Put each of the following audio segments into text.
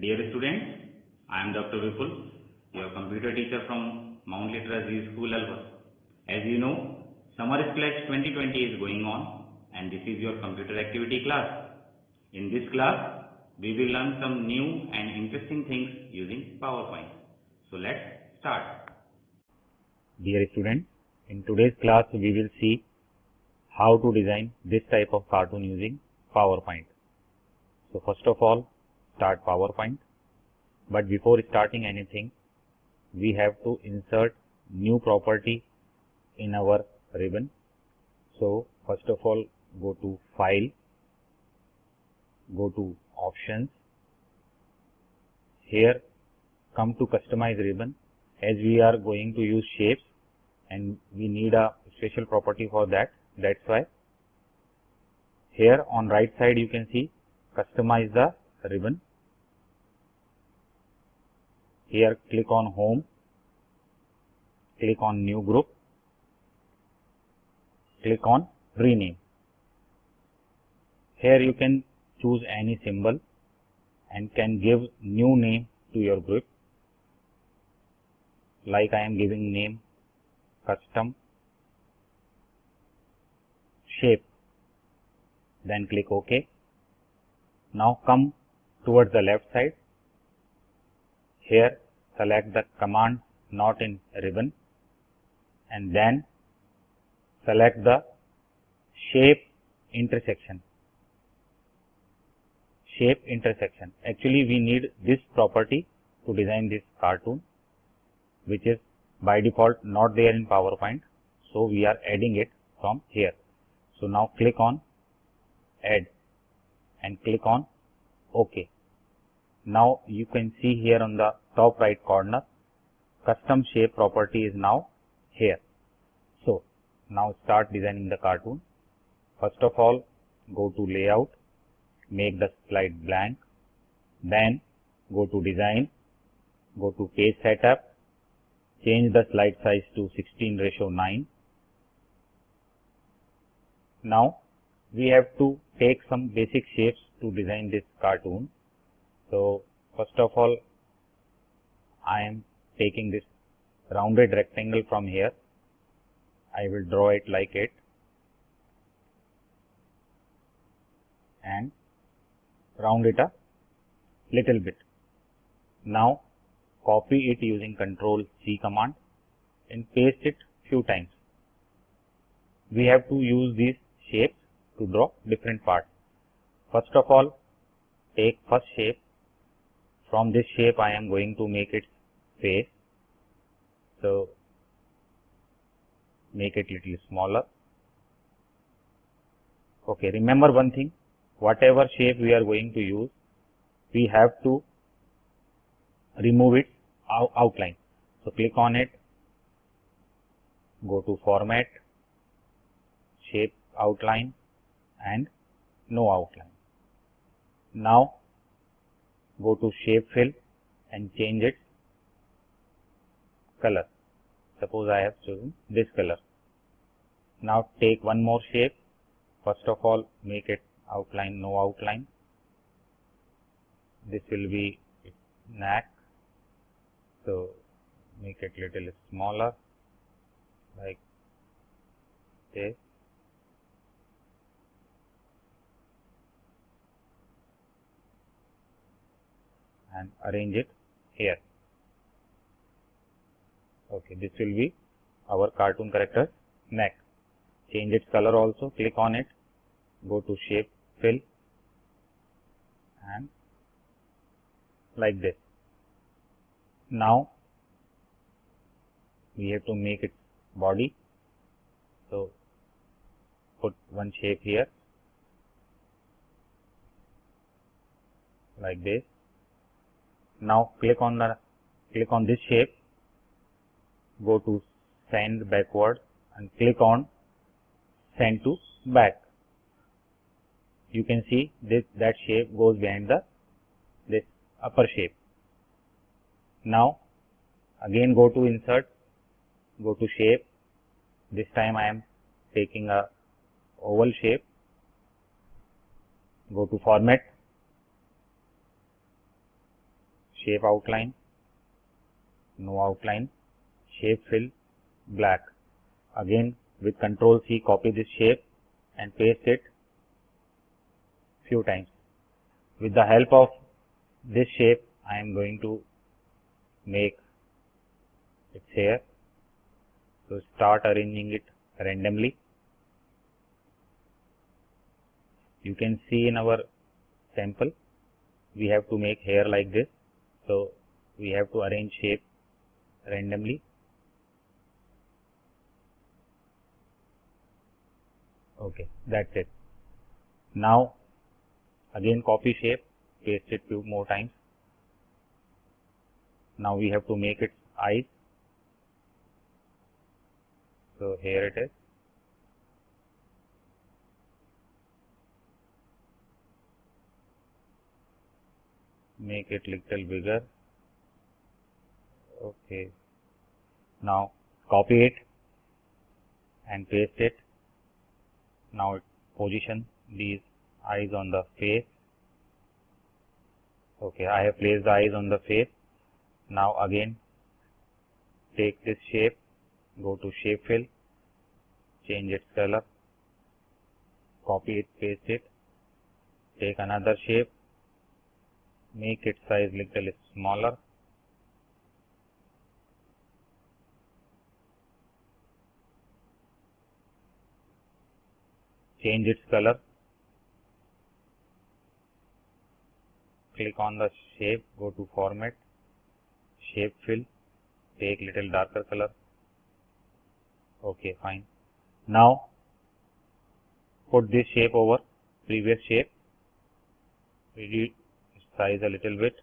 Dear students, I am Dr. Vipul, your computer teacher from Mount Literacy School, Alva. As you know, Summer Splash 2020 is going on and this is your computer activity class. In this class, we will learn some new and interesting things using PowerPoint. So let's start. Dear students, in today's class we will see how to design this type of cartoon using PowerPoint. So first of all, start PowerPoint. But before starting anything, we have to insert new property in our ribbon. So first of all, go to File, go to Options. Here, come to Customize Ribbon. As we are going to use shapes and we need a special property for that, that's why here on right side you can see Customize the ribbon. Here click on Home, click on New Group, click on Rename. Here you can choose any symbol and can give new name to your group. Like I am giving name Custom Shape. Then click OK. Now come towards the left side. Here select the command not in ribbon and then select the shape intersection. Shape intersection. Actually we need this property to design this cartoon, which is by default not there in PowerPoint. So we are adding it from here. So now click on Add and click on OK. Now you can see here on the top right corner, custom shape property is now here. So now start designing the cartoon. First of all, go to Layout, make the slide blank, then go to Design, go to Page Setup, change the slide size to 16:9. Now we have to take some basic shapes to design this cartoon. So first of all, I am taking this rounded rectangle from here. I will draw it like it and round it a little bit. Now copy it using Ctrl+C command and paste it few times. We have to use these shapes to draw different parts. First of all, take first shape. From this shape I am going to make its face. So make it little smaller. Okay, remember one thing, whatever shape we are going to use, we have to remove its outline. So click on it, go to Format, Shape Outline and No Outline. Now go to Shape Fill and change its color. Suppose I have chosen this color. Now take one more shape. First of all, make it outline, no outline. This will be its neck. So make it little smaller like this. And arrange it here. Okay, this will be our cartoon character's neck. Change its color also, click on it, go to Shape Fill and like this. Now we have to make its body. So put one shape here like this. Now click on this shape, go to Send Backward and click on Send to Back. You can see that shape goes behind this upper shape. Now again go to Insert, go to Shape. This time I am taking a oval shape. Go to Format, shape outline, no outline, shape fill, black. Again with Control C, copy this shape and paste it few times. With the help of this shape, I am going to make its hair. So start arranging it randomly. You can see in our sample, we have to make hair like this. So we have to arrange shape randomly. Okay, that's it. Now again copy shape, paste it few more times. Now we have to make its eyes. So here it is. Make it little bigger. Okay. Now copy it and paste it. Now position these eyes on the face. Okay, I have placed the eyes on the face. Now again take this shape, go to shape fill, change its color, copy it, paste it, take another shape, make its size little smaller, change its color, click on the shape, go to format, shape fill, take little darker color. Okay, fine. Now put this shape over previous shape, reduce size a little bit.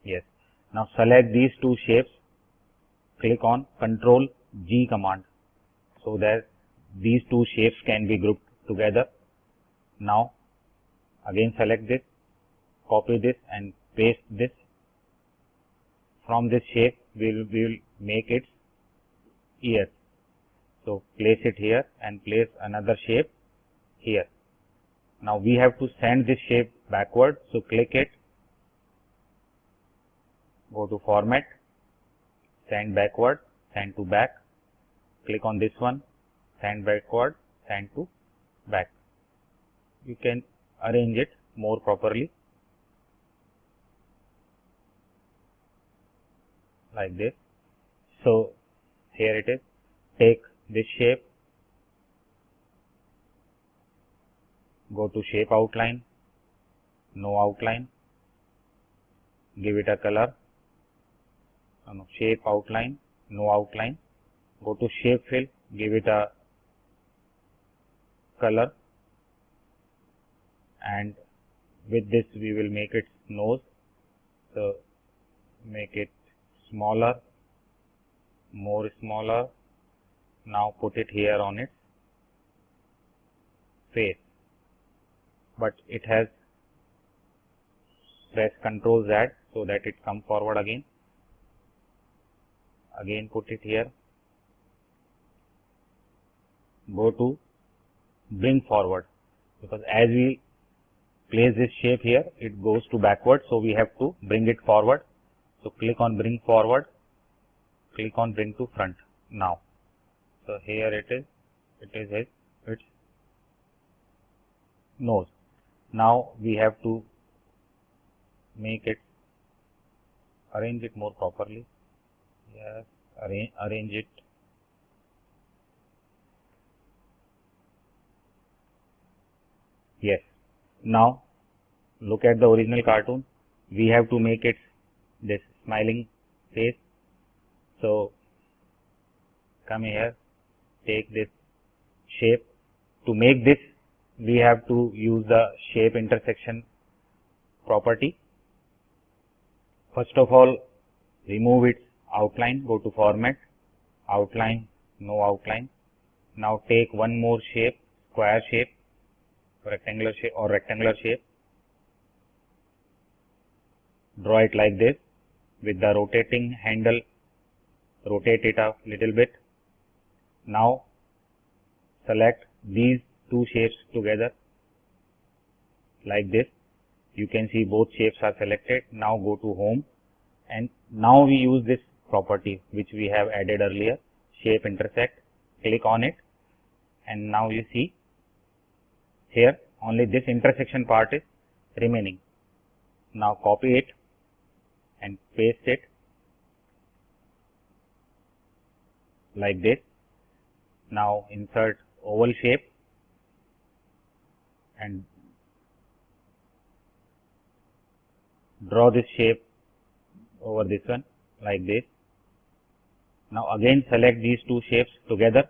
Yes. Now select these two shapes, click on Control G command so that these two shapes can be grouped together. Now again select this, copy this and paste this. From this shape we will make its ears. So place it here and place another shape here. Now we have to send this shape backward, so click it, go to format, send backward, send to back, click on this one, send backward, send to back. You can arrange it more properly like this. So here it is. Take this shape, go to shape outline, no outline, give it a color, shape outline, no outline, go to shape fill, give it a color, and with this we will make its nose. So make it smaller, more smaller. Now put it here on its face, but it has press Ctrl Z so that it comes forward again. Again put it here. Go to bring forward, because as we place this shape here, it goes to backward, so we have to bring it forward. So click on bring forward, click on bring to front now. So here it is its nose. Now we have to make it, arrange it more properly. Yes, arrange it. Yes. Now look at the original cartoon. We have to make it this smiling face. So come here, take this shape. To make this, we have to use the shape intersection property. First of all, remove its outline, go to format, outline, no outline. Now take one more shape, square shape, rectangular shape, draw it like this. With the rotating handle, rotate it a little bit. Now select these two shapes together like this You can see both shapes are selected. Now go to home, and now we use this property which we have added earlier, shape intersect. Click on it, and now you see here only this intersection part is remaining. Now copy it and paste it like this. Now insert oval shape and draw this shape over this one like this. Now again select these two shapes together,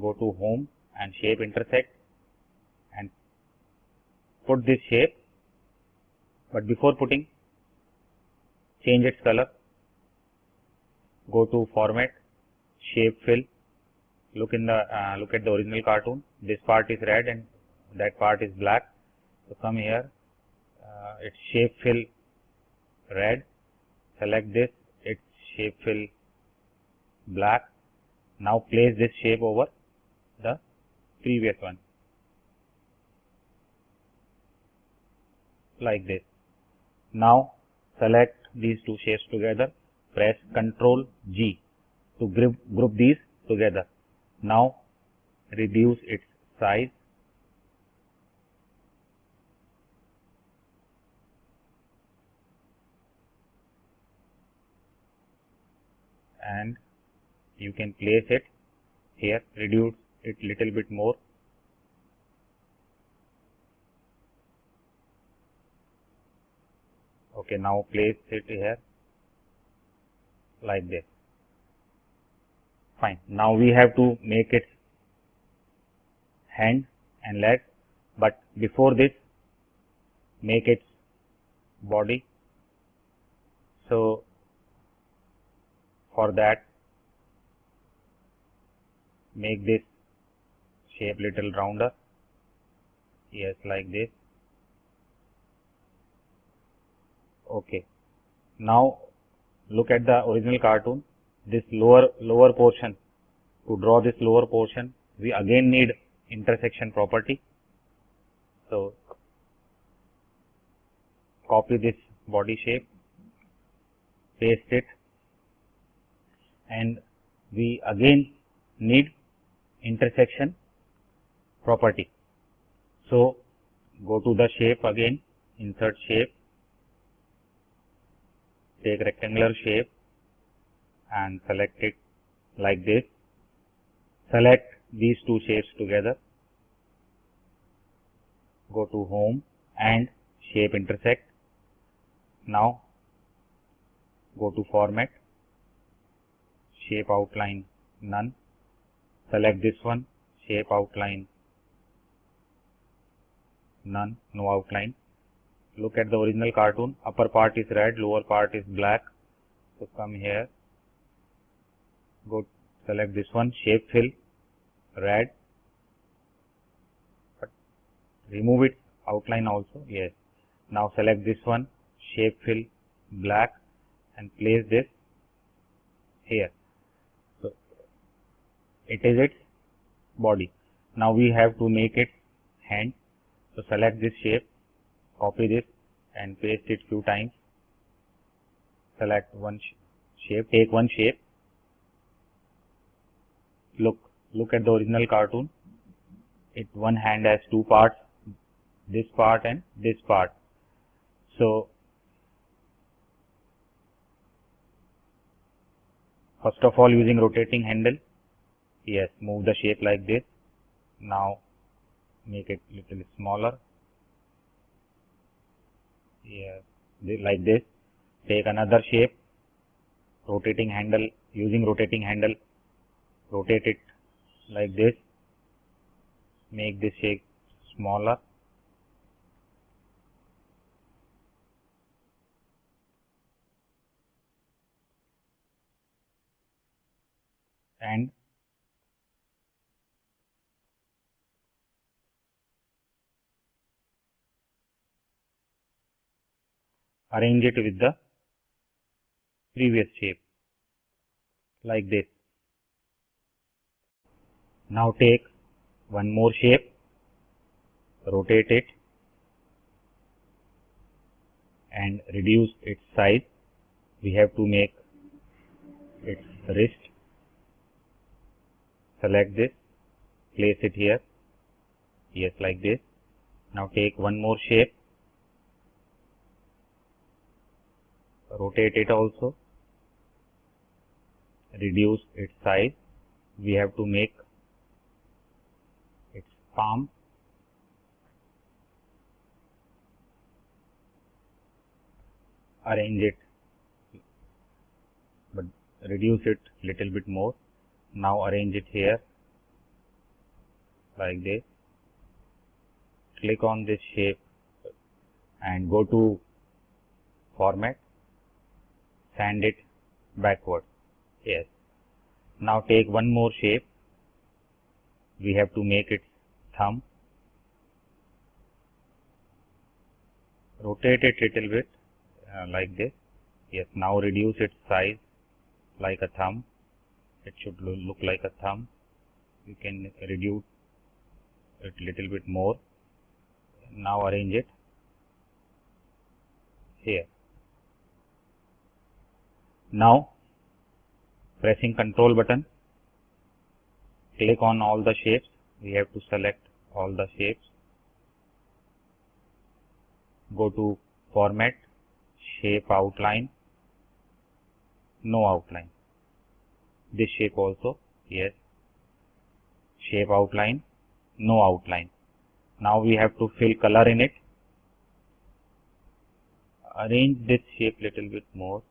go to home and shape intersect and put this shape, but before putting, change its color. Go to format, shape fill. Look at the original cartoon. This part is red and that part is black. So come here, it's shape fill red. Select this, it's shape fill black. Now place this shape over the previous one like this. Now select these two shapes together, press Ctrl G to group these together. Now reduce its size and you can place it here, reduce it little bit more. Okay, now place it here like this. Fine. Now we have to make its hand and legs, but before this, make its body. So for that, make this shape little rounder. Yes, like this. Okay. Now look at the original cartoon. This lower portion. To draw this lower portion, we again need intersection property. So copy this body shape, paste it, and we again need intersection property. So go to the shape again, insert shape, take rectangular shape and select it like this. Select these two shapes together, go to home and shape intersect. Now go to format, shape outline none, select this one, shape outline none, no outline. Look at the original cartoon, upper part is red, lower part is black. So come here, go select this one, shape fill red, but remove its outline also. Yes. Now select this one, shape fill black, and place this here. So it is its body. Now we have to make its hand. So select this shape, copy this and paste it few times. Select one shape, take one shape. Look at the original cartoon. One hand has two parts, this part and this part. So first of all, using rotating handle, yes, move the shape like this. Now make it little smaller. Yes, like this. Take another shape, rotating handle, using rotating handle, rotate it like this. Make this shape smaller. And arrange it with the previous shape like this. Now take one more shape, rotate it and reduce its size. We have to make its wrist. Select this, place it here. Yes, like this. Now take one more shape, rotate it also, reduce its size. We have to make its palm. Arrange it, but reduce it little bit more. Now arrange it here like this. Click on this shape and go to format, sand it backward. Yes. Now take one more shape. We have to make its thumb. Rotate it little bit like this. Yes. Now reduce its size like a thumb. It should look like a thumb. You can reduce it little bit more. Now arrange it here. Now pressing Control button, click on all the shapes. We have to select all the shapes. Go to Format, Shape Outline, No Outline. This shape also, yes. Shape Outline, No Outline. Now we have to fill color in it. Arrange this shape little bit more.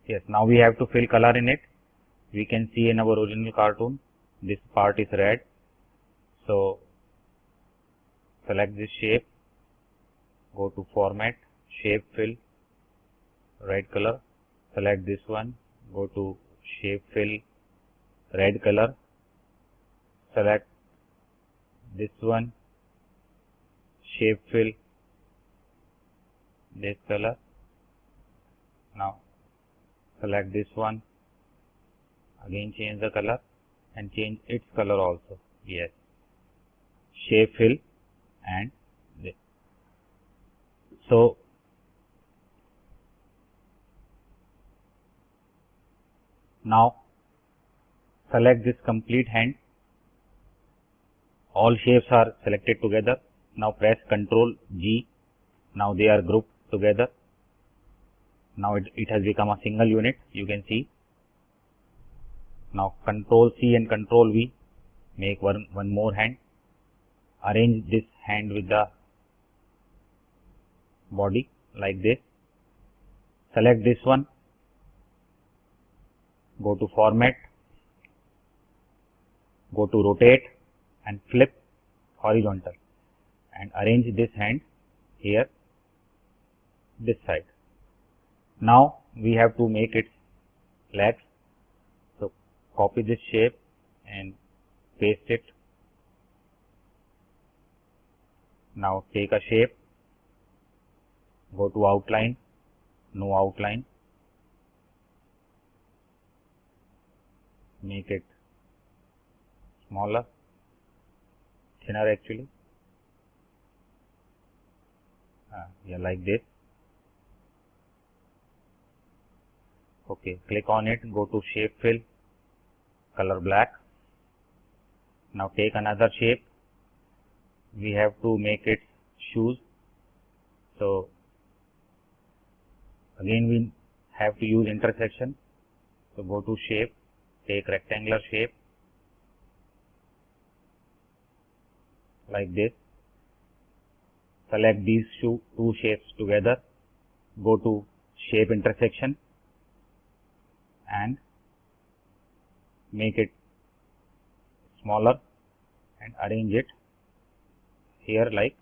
Yes, now we have to fill color in it. We can see in our original cartoon, this part is red. So select this shape, go to Format, Shape Fill, red color. Select this one, go to Shape Fill, red color. Select this one, Shape Fill, this color. Now select this one, again change the color and change its color also. Yes. Shape Fill and this. So now select this complete hand. All shapes are selected together. Now press Ctrl G. Now they are grouped together. Now it has become a single unit. You can see. Now Ctrl C and Ctrl V. Make one more hand. Arrange this hand with the body like this. Select this one. Go to Format. Go to Rotate and flip horizontal and arrange this hand here, this side. Now we have to make its legs. So copy this shape and paste it. Now take a shape, go to Outline, No Outline, make it smaller, thinner actually, yeah, like this. Okay, click on it, go to Shape Fill, color black. Now take another shape. We have to make its shoes. So again we have to use intersection. So go to Shape, take rectangular shape like this. Select these two shapes together. Go to Shape Intersection and make it smaller and arrange it here like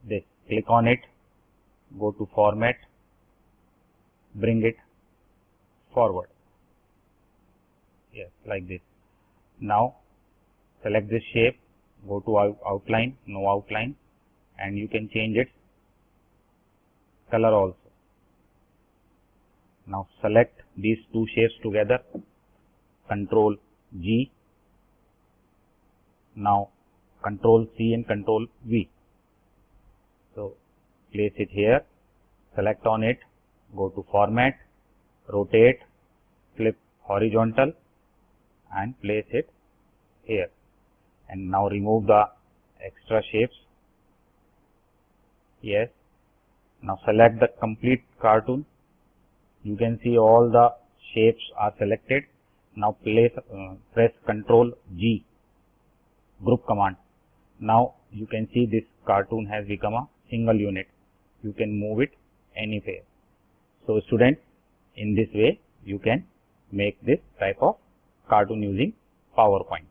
this. Click on it, go to Format, bring it forward. Yes, like this. Now select this shape, go to Outline, No Outline, and you can change its color also. Now select these two shapes together, Ctrl G. Now Control C and Control V. So place it here, select on it, go to Format, rotate, flip horizontal and place it here. And now remove the extra shapes. Yes. Now select the complete cartoon. You can see all the shapes are selected. Now press Ctrl G, group command. Now you can see this cartoon has become a single unit. You can move it anywhere. So students, in this way you can make this type of cartoon using PowerPoint.